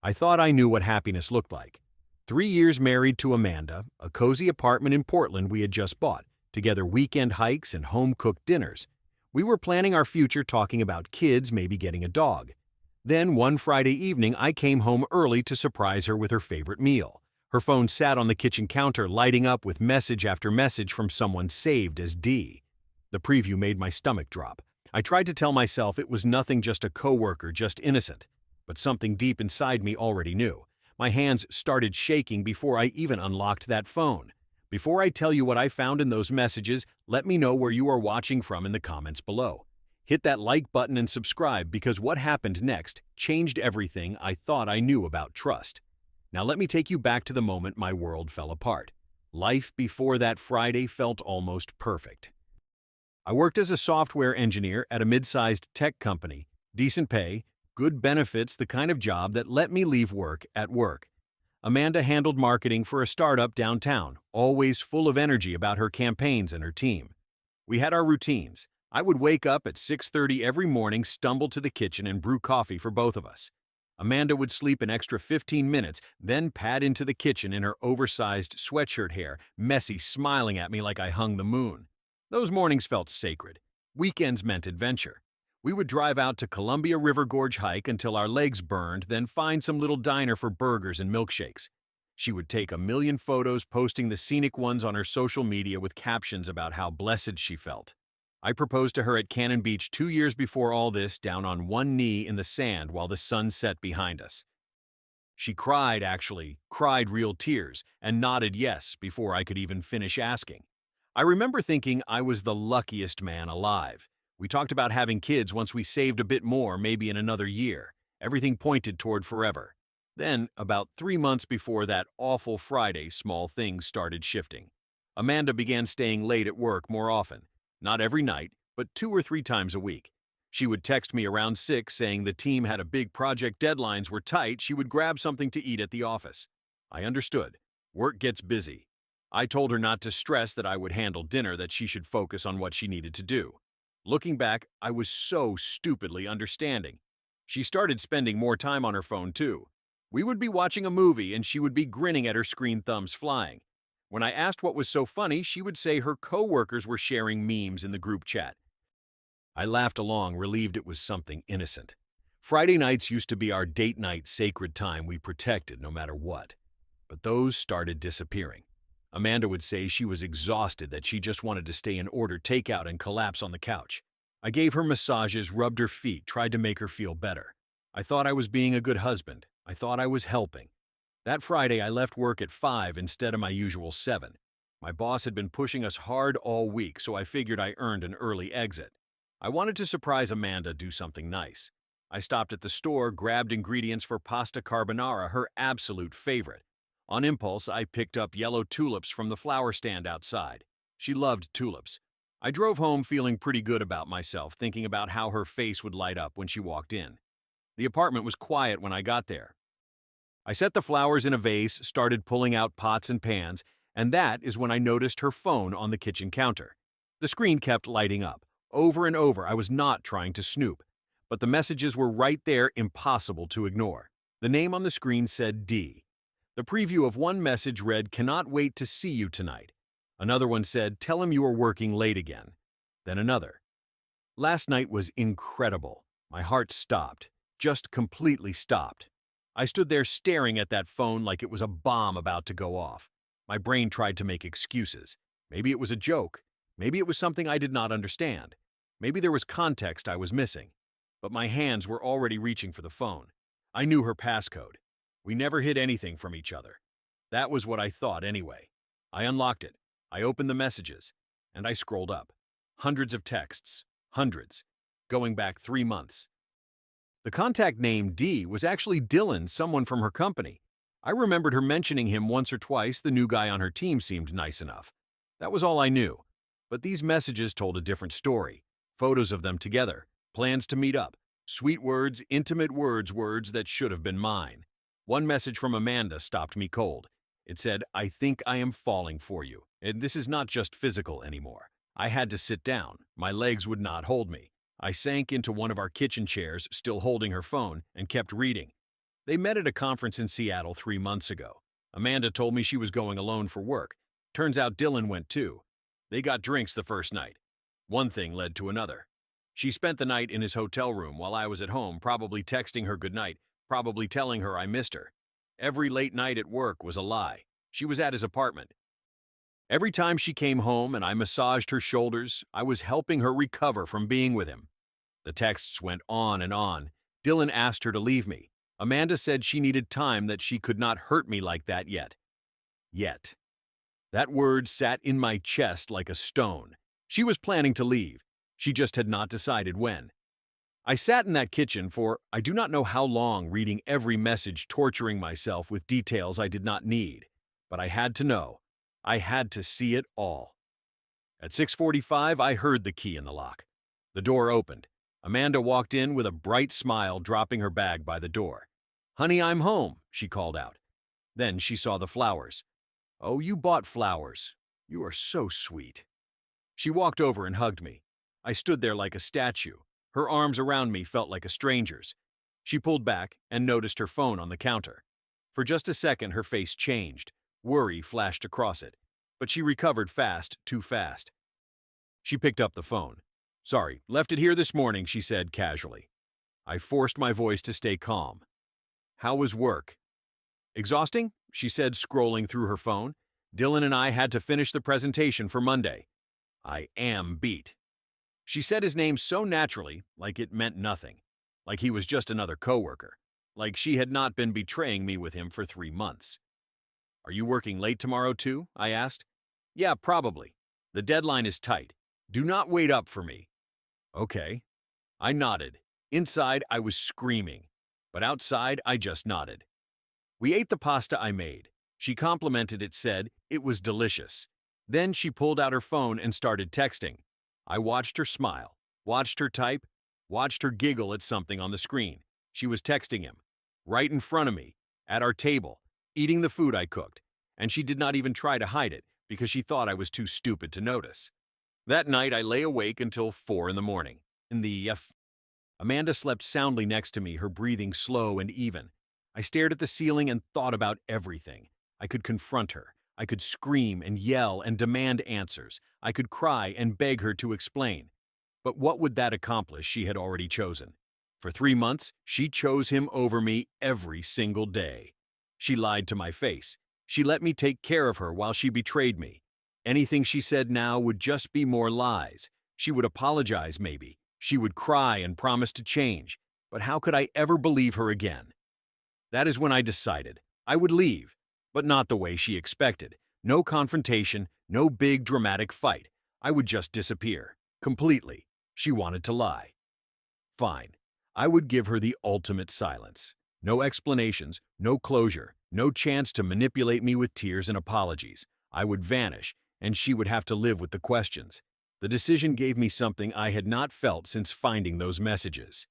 I thought I knew what happiness looked like. 3 years married to Amanda, a cozy apartment in Portland we had just bought, together weekend hikes and home-cooked dinners. We were planning our future, talking about kids, maybe getting a dog. Then one Friday evening, I came home early to surprise her with her favorite meal. Her phone sat on the kitchen counter, lighting up with message after message from someone saved as D. The preview made my stomach drop. I tried to tell myself it was nothing, just a coworker, just innocent. But something deep inside me already knew. My hands started shaking before I even unlocked that phone. Before I tell you what I found in those messages, let me know where you are watching from in the comments below. Hit that like button and subscribe, because what happened next changed everything I thought I knew about trust. Now let me take you back to the moment my world fell apart. Life before that Friday felt almost perfect. I worked as a software engineer at a mid-sized tech company, decent pay, good benefits, the kind of job that let me leave work at work. Amanda handled marketing for a startup downtown, always full of energy about her campaigns and her team. We had our routines. I would wake up at 6:30 every morning, stumble to the kitchen, and brew coffee for both of us. Amanda would sleep an extra 15 minutes, then pad into the kitchen in her oversized sweatshirt hair, messy, smiling at me like I hung the moon. Those mornings felt sacred. Weekends meant adventure. We would drive out to Columbia River Gorge, hike until our legs burned, then find some little diner for burgers and milkshakes. She would take a million photos, posting the scenic ones on her social media with captions about how blessed she felt. I proposed to her at Cannon Beach 2 years before all this, down on one knee in the sand while the sun set behind us. She cried, actually, cried real tears, and nodded yes before I could even finish asking. I remember thinking I was the luckiest man alive. We talked about having kids once we saved a bit more, maybe in another year. Everything pointed toward forever. Then, about 3 months before that awful Friday, small things started shifting. Amanda began staying late at work more often. Not every night, but 2 or 3 times a week. She would text me around 6 saying the team had a big project, deadlines were tight, she would grab something to eat at the office. I understood. Work gets busy. I told her not to stress, that I would handle dinner, that she should focus on what she needed to do. Looking back, I was so stupidly understanding. She started spending more time on her phone too. We would be watching a movie and she would be grinning at her screen, thumbs flying. When I asked what was so funny, she would say her coworkers were sharing memes in the group chat. I laughed along, relieved it was something innocent. Friday nights used to be our date night, sacred time we protected no matter what. But those started disappearing. Amanda would say she was exhausted, that she just wanted to stay and order takeout and collapse on the couch. I gave her massages, rubbed her feet, tried to make her feel better. I thought I was being a good husband. I thought I was helping. That Friday, I left work at 5 instead of my usual 7. My boss had been pushing us hard all week, so I figured I earned an early exit. I wanted to surprise Amanda, do something nice. I stopped at the store, grabbed ingredients for pasta carbonara, her absolute favorite. On impulse, I picked up yellow tulips from the flower stand outside. She loved tulips. I drove home feeling pretty good about myself, thinking about how her face would light up when she walked in. The apartment was quiet when I got there. I set the flowers in a vase, started pulling out pots and pans, and that is when I noticed her phone on the kitchen counter. The screen kept lighting up. Over and over. I was not trying to snoop. But the messages were right there, impossible to ignore. The name on the screen said D. The preview of one message read, "Cannot wait to see you tonight." Another one said, "Tell him you are working late again." Then another. Last night was incredible. My heart stopped, just completely stopped. I stood there staring at that phone like it was a bomb about to go off. My brain tried to make excuses. Maybe it was a joke. Maybe it was something I did not understand. Maybe there was context I was missing. But my hands were already reaching for the phone. I knew her passcode. We never hid anything from each other. That was what I thought anyway. I unlocked it. I opened the messages. And I scrolled up. Hundreds of texts. Hundreds. Going back 3 months. The contact name D was actually Dylan, someone from her company. I remembered her mentioning him once or twice. The new guy on her team seemed nice enough. That was all I knew. But these messages told a different story. Photos of them together. Plans to meet up. Sweet words, intimate words, words that should have been mine. One message from Amanda stopped me cold. It said, "I think I am falling for you. And this is not just physical anymore." I had to sit down. My legs would not hold me. I sank into one of our kitchen chairs, still holding her phone, and kept reading. They met at a conference in Seattle 3 months ago. Amanda told me she was going alone for work. Turns out Dylan went too. They got drinks the first night. One thing led to another. She spent the night in his hotel room while I was at home, probably texting her goodnight, probably telling her I missed her. Every late night at work was a lie. She was at his apartment. Every time she came home and I massaged her shoulders, I was helping her recover from being with him. The texts went on and on. Dylan asked her to leave me. Amanda said she needed time, that she could not hurt me like that yet. Yet. That word sat in my chest like a stone. She was planning to leave. She just had not decided when. I sat in that kitchen for I do not know how long, reading every message, torturing myself with details I did not need. But I had to know. I had to see it all. At 6:45, I heard the key in the lock. The door opened. Amanda walked in with a bright smile, dropping her bag by the door. "Honey, I'm home," she called out. Then she saw the flowers. "Oh, you bought flowers. You are so sweet." She walked over and hugged me. I stood there like a statue. Her arms around me felt like a stranger's. She pulled back and noticed her phone on the counter. For just a second, her face changed. Worry flashed across it. But she recovered fast, too fast. She picked up the phone. "Sorry, left it here this morning," she said casually. I forced my voice to stay calm. "How was work?" "Exhausting," she said, scrolling through her phone. "Dylan and I had to finish the presentation for Monday. I am beat." She said his name so naturally, like it meant nothing. Like he was just another coworker. Like she had not been betraying me with him for 3 months. "Are you working late tomorrow too?" I asked. "Yeah, probably. The deadline is tight. Do not wait up for me." "Okay." I nodded. Inside, I was screaming. But outside, I just nodded. We ate the pasta I made. She complimented it, said it was delicious. Then she pulled out her phone and started texting. I watched her smile, watched her type, watched her giggle at something on the screen. She was texting him, right in front of me, at our table, eating the food I cooked, and she did not even try to hide it because she thought I was too stupid to notice. That night, I lay awake until 4 in the morning. Amanda slept soundly next to me, her breathing slow and even. I stared at the ceiling and thought about everything. I could confront her. I could scream and yell and demand answers. I could cry and beg her to explain. But what would that accomplish? She had already chosen. For 3 months, she chose him over me every single day. She lied to my face. She let me take care of her while she betrayed me. Anything she said now would just be more lies. She would apologize, maybe. She would cry and promise to change. But how could I ever believe her again? That is when I decided I would leave, but not the way she expected. No confrontation, no big dramatic fight. I would just disappear. Completely. She wanted to lie. Fine. I would give her the ultimate silence. No explanations, no closure, no chance to manipulate me with tears and apologies. I would vanish, and she would have to live with the questions. The decision gave me something I had not felt since finding those messages.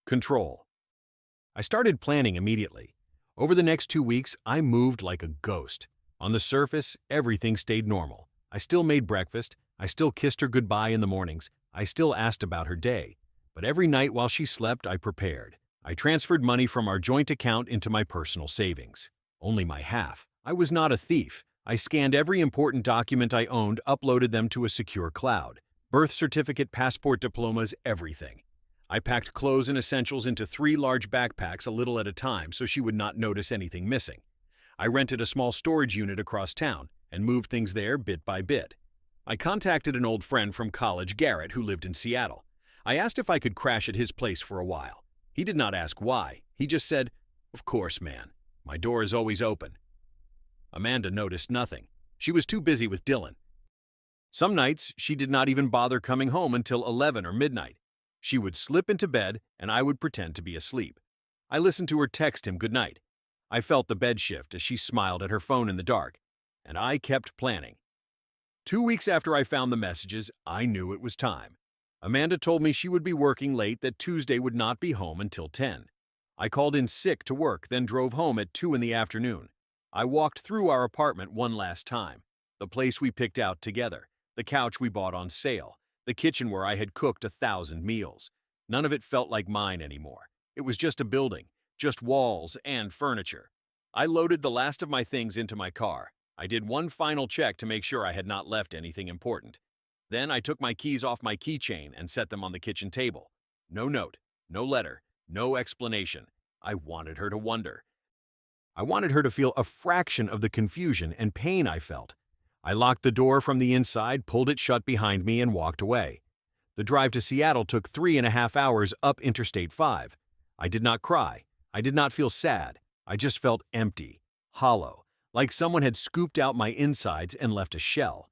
Control. I started planning immediately. Over the next 2 weeks, I moved like a ghost. On the surface, everything stayed normal. I still made breakfast. I still kissed her goodbye in the mornings. I still asked about her day. But every night while she slept, I prepared. I transferred money from our joint account into my personal savings. Only my half. I was not a thief. I scanned every important document I owned, uploaded them to a secure cloud. Birth certificate, passport, diplomas, everything. I packed clothes and essentials into 3 large backpacks a little at a time so she would not notice anything missing. I rented a small storage unit across town and moved things there bit by bit. I contacted an old friend from college, Garrett, who lived in Seattle. I asked if I could crash at his place for a while. He did not ask why. He just said, "Of course, man. My door is always open." Amanda noticed nothing. She was too busy with Dylan. Some nights, she did not even bother coming home until 11 or midnight. She would slip into bed, and I would pretend to be asleep. I listened to her text him goodnight. I felt the bed shift as she smiled at her phone in the dark, and I kept planning. 2 weeks after I found the messages, I knew it was time. Amanda told me she would be working late, that Tuesday would not be home until 10. I called in sick to work, then drove home at 2 in the afternoon. I walked through our apartment one last time. The place we picked out together, the couch we bought on sale, the kitchen where I had cooked 1,000 meals. None of it felt like mine anymore. It was just a building, just walls and furniture. I loaded the last of my things into my car. I did one final check to make sure I had not left anything important. Then I took my keys off my keychain and set them on the kitchen table. No note, no letter, no explanation. I wanted her to wonder. I wanted her to feel a fraction of the confusion and pain I felt. I locked the door from the inside, pulled it shut behind me, and walked away. The drive to Seattle took 3.5 hours up Interstate 5. I did not cry. I did not feel sad. I just felt empty, hollow, like someone had scooped out my insides and left a shell.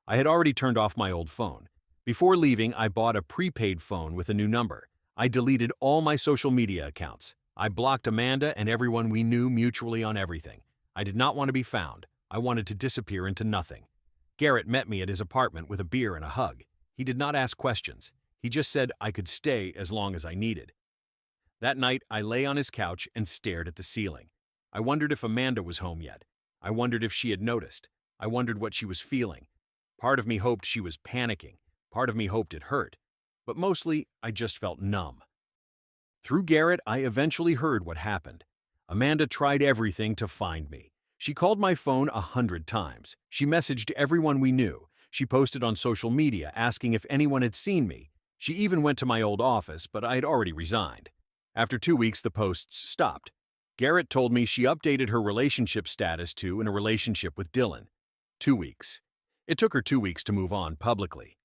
I had already turned off my old phone. Before leaving, I bought a prepaid phone with a new number. I deleted all my social media accounts. I blocked Amanda and everyone we knew mutually on everything. I did not want to be found. I wanted to disappear into nothing. Garrett met me at his apartment with a beer and a hug. He did not ask questions. He just said I could stay as long as I needed. That night, I lay on his couch and stared at the ceiling. I wondered if Amanda was home yet. I wondered if she had noticed. I wondered what she was feeling. Part of me hoped she was panicking. Part of me hoped it hurt. But mostly, I just felt numb. Through Garrett, I eventually heard what happened. Amanda tried everything to find me. She called my phone 100 times. She messaged everyone we knew. She posted on social media asking if anyone had seen me. She even went to my old office, but I had already resigned. After 2 weeks, the posts stopped. Garrett told me she updated her relationship status to in a relationship with Dylan. 2 weeks. It took her 2 weeks to move on publicly.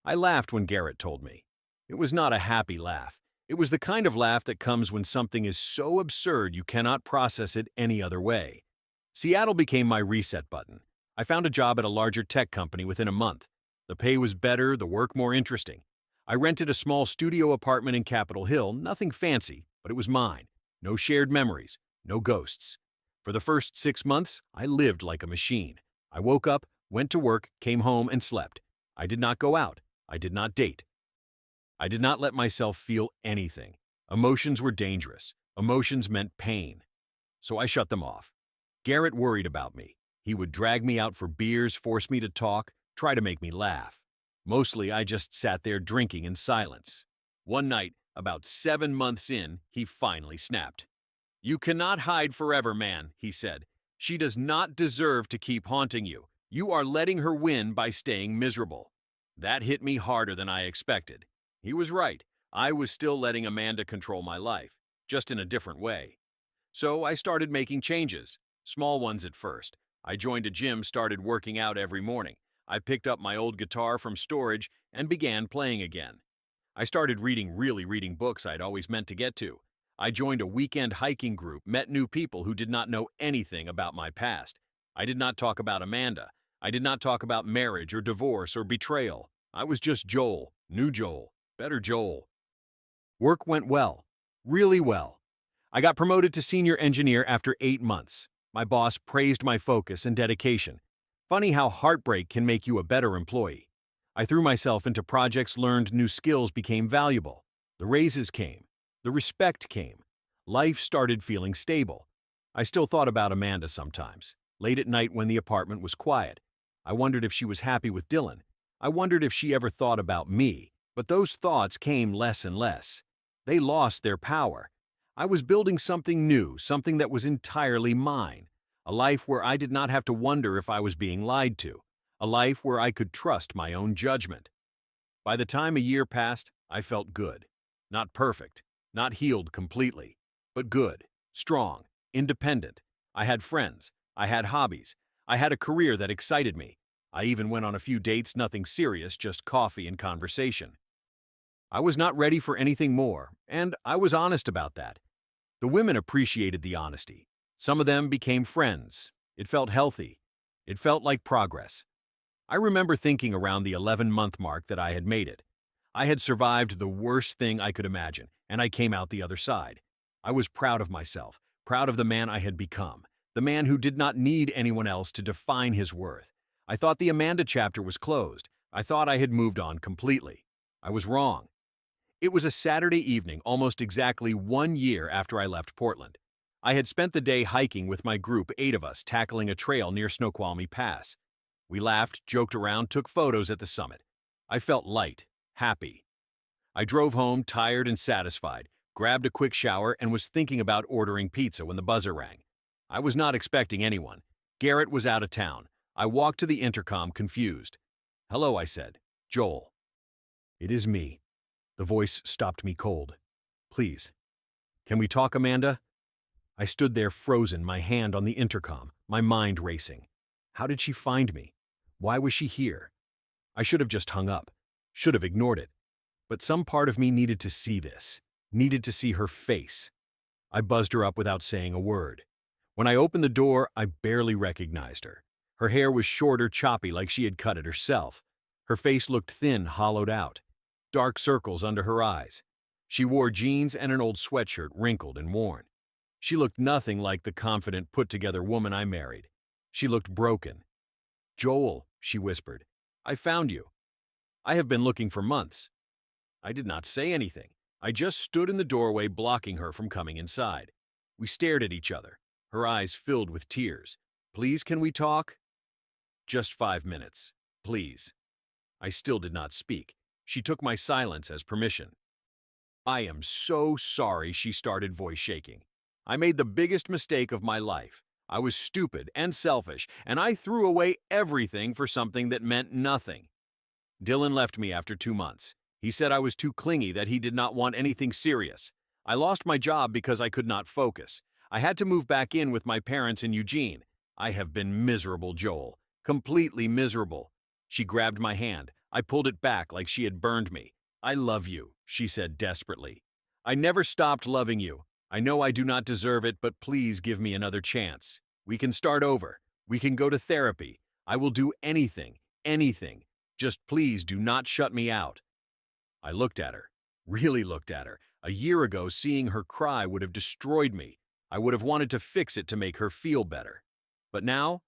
I laughed when Garrett told me. It was not a happy laugh. It was the kind of laugh that comes when something is so absurd you cannot process it any other way. Seattle became my reset button. I found a job at a larger tech company within a month. The pay was better, the work more interesting. I rented a small studio apartment in Capitol Hill, nothing fancy, but it was mine. No shared memories, no ghosts. For the first 6 months, I lived like a machine. I woke up, went to work, came home, and slept. I did not go out. I did not date. I did not let myself feel anything. Emotions were dangerous. Emotions meant pain. So I shut them off. Garrett worried about me. He would drag me out for beers, force me to talk, try to make me laugh. Mostly, I just sat there drinking in silence. One night, about 7 months in, he finally snapped. "You cannot hide forever, man," he said. "She does not deserve to keep haunting you. You are letting her win by staying miserable." That hit me harder than I expected. He was right. I was still letting Amanda control my life, just in a different way. So I started making changes, small ones at first. I joined a gym, started working out every morning. I picked up my old guitar from storage and began playing again. I started reading books I'd always meant to get to. I joined a weekend hiking group, met new people who did not know anything about my past. I did not talk about Amanda. I did not talk about marriage or divorce or betrayal. I was just Joel, new Joel, better Joel. Work went well, really well. I got promoted to senior engineer after 8 months. My boss praised my focus and dedication. Funny how heartbreak can make you a better employee. I threw myself into projects, learned new skills, became valuable. The raises came. The respect came. Life started feeling stable. I still thought about Amanda sometimes, late at night when the apartment was quiet. I wondered if she was happy with Dylan. I wondered if she ever thought about me, but those thoughts came less and less. They lost their power. I was building something new, something that was entirely mine. A life where I did not have to wonder if I was being lied to. A life where I could trust my own judgment. By the time a year passed, I felt good. Not perfect, not healed completely, but good, strong, independent. I had friends. I had hobbies. I had a career that excited me. I even went on a few dates, nothing serious, just coffee and conversation. I was not ready for anything more, and I was honest about that. The women appreciated the honesty. Some of them became friends. It felt healthy. It felt like progress. I remember thinking around the 11-month mark that I had made it. I had survived the worst thing I could imagine, and I came out the other side. I was proud of myself, proud of the man I had become, the man who did not need anyone else to define his worth. I thought the Amanda chapter was closed. I thought I had moved on completely. I was wrong. It was a Saturday evening, almost exactly 1 year after I left Portland. I had spent the day hiking with my group, 8 of us, tackling a trail near Snoqualmie Pass. We laughed, joked around, took photos at the summit. I felt light, happy. I drove home, tired and satisfied, grabbed a quick shower, and was thinking about ordering pizza when the buzzer rang. I was not expecting anyone. Garrett was out of town. I walked to the intercom, confused. "Hello," I said. "Joel." "It is me." The voice stopped me cold. "Please. Can we talk, Amanda?" I stood there frozen, my hand on the intercom, my mind racing. How did she find me? Why was she here? I should have just hung up, should have ignored it. But some part of me needed to see this, needed to see her face. I buzzed her up without saying a word. When I opened the door, I barely recognized her. Her hair was shorter, choppy, like she had cut it herself. Her face looked thin, hollowed out. Dark circles under her eyes. She wore jeans and an old sweatshirt, wrinkled and worn. She looked nothing like the confident, put-together woman I married. She looked broken. "Joel," she whispered, "I found you. I have been looking for months." I did not say anything. I just stood in the doorway, blocking her from coming inside. We stared at each other, her eyes filled with tears. "Please, can we talk?" "Just 5 minutes. Please." I still did not speak. She took my silence as permission. "I am so sorry," she started, voice shaking. "I made the biggest mistake of my life. I was stupid and selfish, and I threw away everything for something that meant nothing. Dylan left me after 2 months. He said I was too clingy, that he did not want anything serious. I lost my job because I could not focus. I had to move back in with my parents in Eugene. I have been miserable, Joel. Completely miserable." She grabbed my hand. I pulled it back like she had burned me. "I love you," she said desperately. "I never stopped loving you. I know I do not deserve it, but please give me another chance. We can start over. We can go to therapy. I will do anything, anything. Just please do not shut me out." I looked at her, really looked at her. A year ago, seeing her cry would have destroyed me. I would have wanted to fix it to make her feel better. But now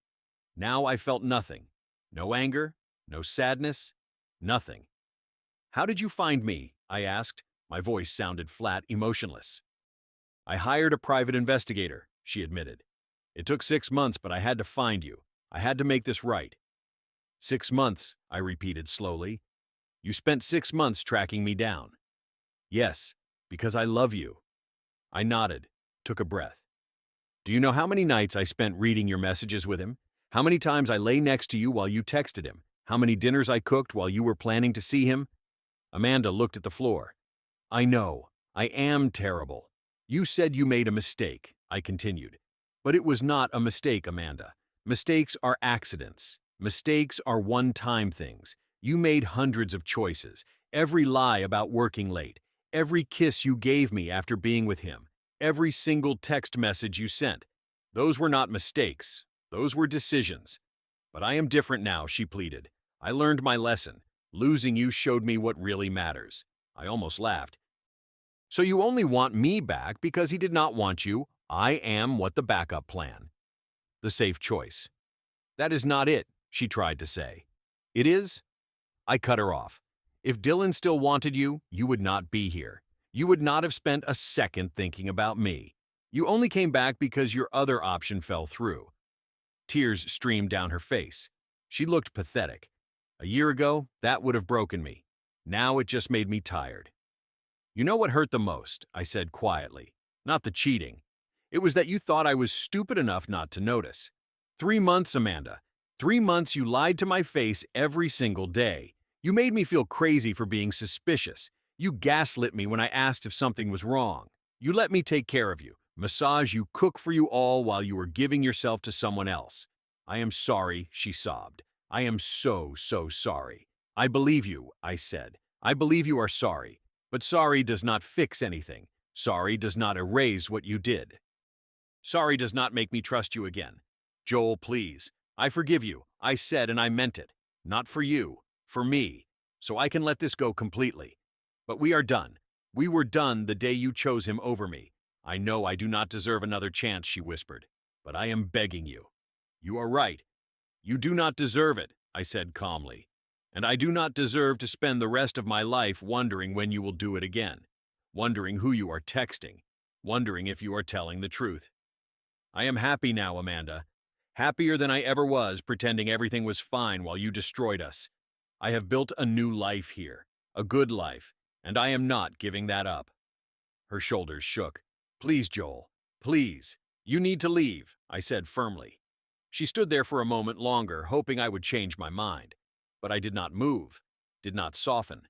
I felt nothing. No anger, no sadness, nothing. "How did you find me?" I asked. My voice sounded flat, emotionless. "I hired a private investigator," she admitted. "It took 6 months, but I had to find you. I had to make this right." "6 months," I repeated slowly. "You spent 6 months tracking me down." "Yes, because I love you." I nodded, took a breath. "Do you know how many nights I spent reading your messages with him? How many times I lay next to you while you texted him? How many dinners I cooked while you were planning to see him?" Amanda looked at the floor. "I know. I am terrible. You said you made a mistake," I continued. "But it was not a mistake, Amanda. Mistakes are accidents. Mistakes are one-time things. You made hundreds of choices. Every lie about working late. Every kiss you gave me after being with him. Every single text message you sent. Those were not mistakes. Those were decisions. But I am different now," she pleaded. "I learned my lesson. Losing you showed me what really matters." I almost laughed. "So you only want me back because he did not want you? I am what the backup plan. The safe choice." "That is not it," she tried to say. "It is?" I cut her off. "If Dylan still wanted you, you would not be here. You would not have spent a second thinking about me. You only came back because your other option fell through." Tears streamed down her face. She looked pathetic. "A year ago, that would have broken me. Now it just made me tired." "You know what hurt the most?" I said quietly. "Not the cheating. It was that you thought I was stupid enough not to notice. 3 months, Amanda. 3 months you lied to my face every single day. You made me feel crazy for being suspicious. You gaslit me when I asked if something was wrong. You let me take care of you, massage you, cook for you all while you were giving yourself to someone else. I am sorry," she sobbed. "I am so, so sorry." "I believe you," I said. "I believe you are sorry. But sorry does not fix anything. Sorry does not erase what you did. Sorry does not make me trust you again. Joel, please. I forgive you," I said, and I meant it. Not for you, for me, so I can let this go completely. But we are done. We were done the day you chose him over me. I know I do not deserve another chance," she whispered, "but I am begging you." "You are right. You do not deserve it," I said calmly. "And I do not deserve to spend the rest of my life wondering when you will do it again, wondering who you are texting, wondering if you are telling the truth. I am happy now, Amanda. Happier than I ever was, pretending everything was fine while you destroyed us. I have built a new life here, a good life, and I am not giving that up." Her shoulders shook. "Please, Joel. Please. You need to leave," I said firmly. She stood there for a moment longer, hoping I would change my mind. But I did not move, did not soften.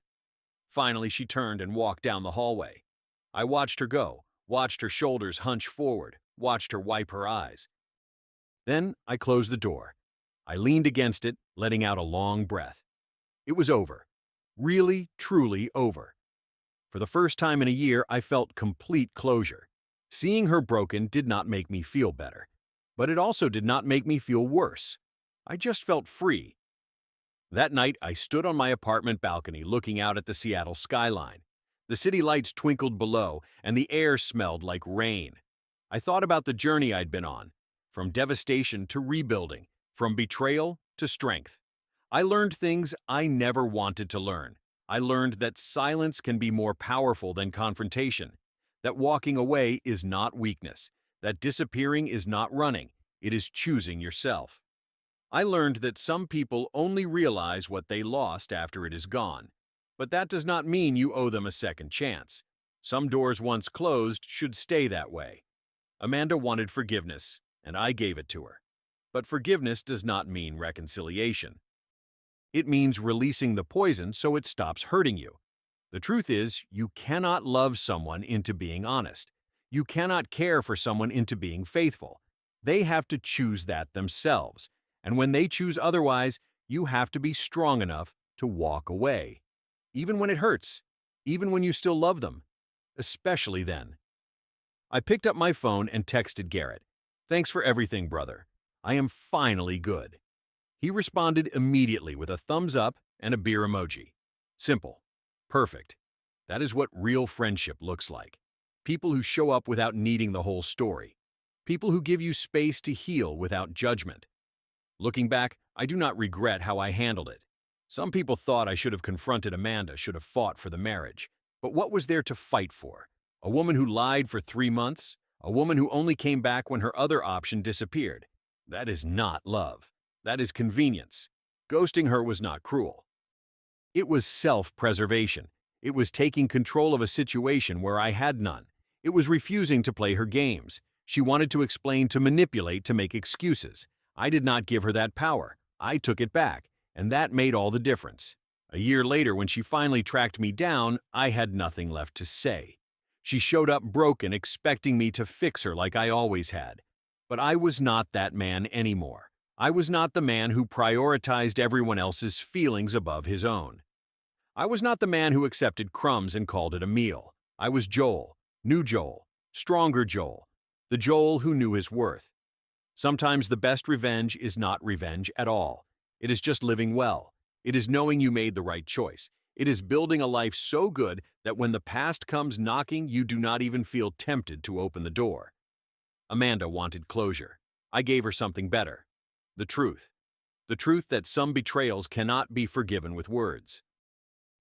Finally, she turned and walked down the hallway. I watched her go, watched her shoulders hunch forward, watched her wipe her eyes. Then I closed the door. I leaned against it, letting out a long breath. It was over. Really, truly over. For the first time in a year, I felt complete closure. Seeing her broken did not make me feel better, but it also did not make me feel worse. I just felt free. That night, I stood on my apartment balcony looking out at the Seattle skyline. The city lights twinkled below, and the air smelled like rain. I thought about the journey I'd been on, from devastation to rebuilding, from betrayal to strength. I learned things I never wanted to learn. I learned that silence can be more powerful than confrontation, that walking away is not weakness, that disappearing is not running, it is choosing yourself. I learned that some people only realize what they lost after it is gone, but that does not mean you owe them a second chance. Some doors once closed should stay that way. Amanda wanted forgiveness, and I gave it to her. But forgiveness does not mean reconciliation. It means releasing the poison so it stops hurting you. The truth is, you cannot love someone into being honest. You cannot care for someone into being faithful. They have to choose that themselves. And when they choose otherwise, you have to be strong enough to walk away. Even when it hurts. Even when you still love them. Especially then. I picked up my phone and texted Garrett. "Thanks for everything, brother. I am finally good." He responded immediately with a thumbs up and a beer emoji. Simple. Perfect. That is what real friendship looks like. People who show up without needing the whole story. People who give you space to heal without judgment. Looking back, I do not regret how I handled it. Some people thought I should have confronted Amanda, should have fought for the marriage. But what was there to fight for? A woman who lied for 3 months? A woman who only came back when her other option disappeared? That is not love. That is convenience. Ghosting her was not cruel. It was self-preservation. It was taking control of a situation where I had none. It was refusing to play her games. She wanted to explain, to manipulate, to make excuses. I did not give her that power. I took it back, and that made all the difference. A year later, when she finally tracked me down, I had nothing left to say. She showed up broken, expecting me to fix her like I always had. But I was not that man anymore. I was not the man who prioritized everyone else's feelings above his own. I was not the man who accepted crumbs and called it a meal. I was Joel, new Joel, stronger Joel, the Joel who knew his worth. Sometimes the best revenge is not revenge at all. It is just living well. It is knowing you made the right choice. It is building a life so good that when the past comes knocking, you do not even feel tempted to open the door. Amanda wanted closure. I gave her something better. The truth. The truth that some betrayals cannot be forgiven with words.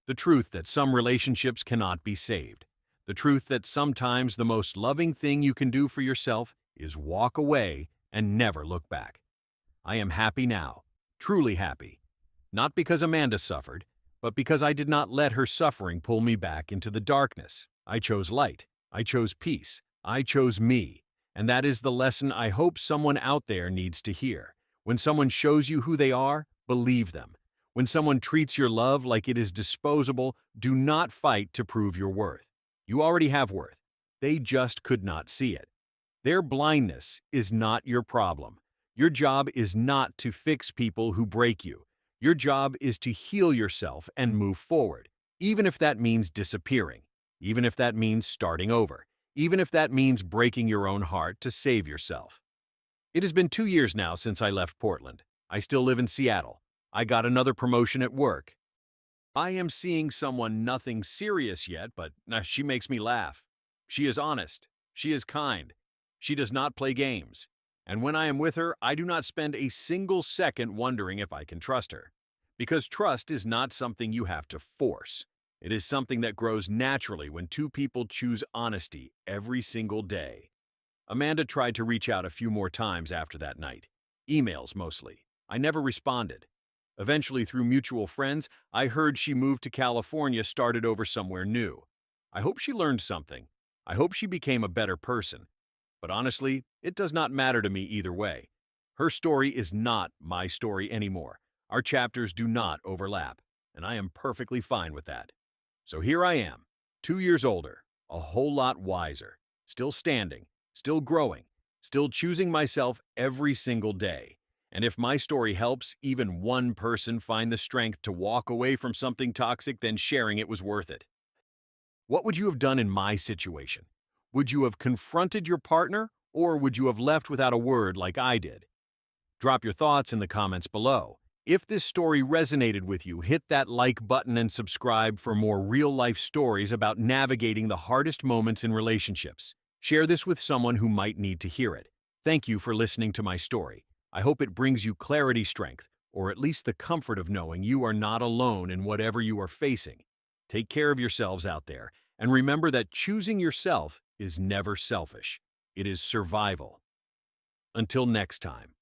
The truth that some relationships cannot be saved. The truth that sometimes the most loving thing you can do for yourself is walk away and never look back. I am happy now, truly happy. Not because Amanda suffered, but because I did not let her suffering pull me back into the darkness. I chose light. I chose peace. I chose me. And that is the lesson I hope someone out there needs to hear. When someone shows you who they are, believe them. When someone treats your love like it is disposable, do not fight to prove your worth. You already have worth. They just could not see it. Their blindness is not your problem. Your job is not to fix people who break you. Your job is to heal yourself and move forward, even if that means disappearing, even if that means starting over, even if that means breaking your own heart to save yourself. It has been 2 years now since I left Portland. I still live in Seattle. I got another promotion at work. I am seeing someone nothing serious yet, but she makes me laugh. She is honest. She is kind. She does not play games. And when I am with her, I do not spend a single second wondering if I can trust her. Because trust is not something you have to force. It is something that grows naturally when two people choose honesty every single day. Amanda tried to reach out a few more times after that night. Emails mostly. I never responded. Eventually, through mutual friends, I heard she moved to California, started over somewhere new. I hope she learned something. I hope she became a better person. But honestly, it does not matter to me either way. Her story is not my story anymore. Our chapters do not overlap, and I am perfectly fine with that. So here I am, 2 years older, a whole lot wiser, still standing, still growing, still choosing myself every single day. And if my story helps even one person find the strength to walk away from something toxic, then sharing it was worth it. What would you have done in my situation? Would you have confronted your partner, or would you have left without a word like I did? Drop your thoughts in the comments below. If this story resonated with you, hit that like button and subscribe for more real-life stories about navigating the hardest moments in relationships. Share this with someone who might need to hear it. Thank you for listening to my story. I hope it brings you clarity, strength, or at least the comfort of knowing you are not alone in whatever you are facing. Take care of yourselves out there, and remember that choosing yourself is never selfish. It is survival. Until next time.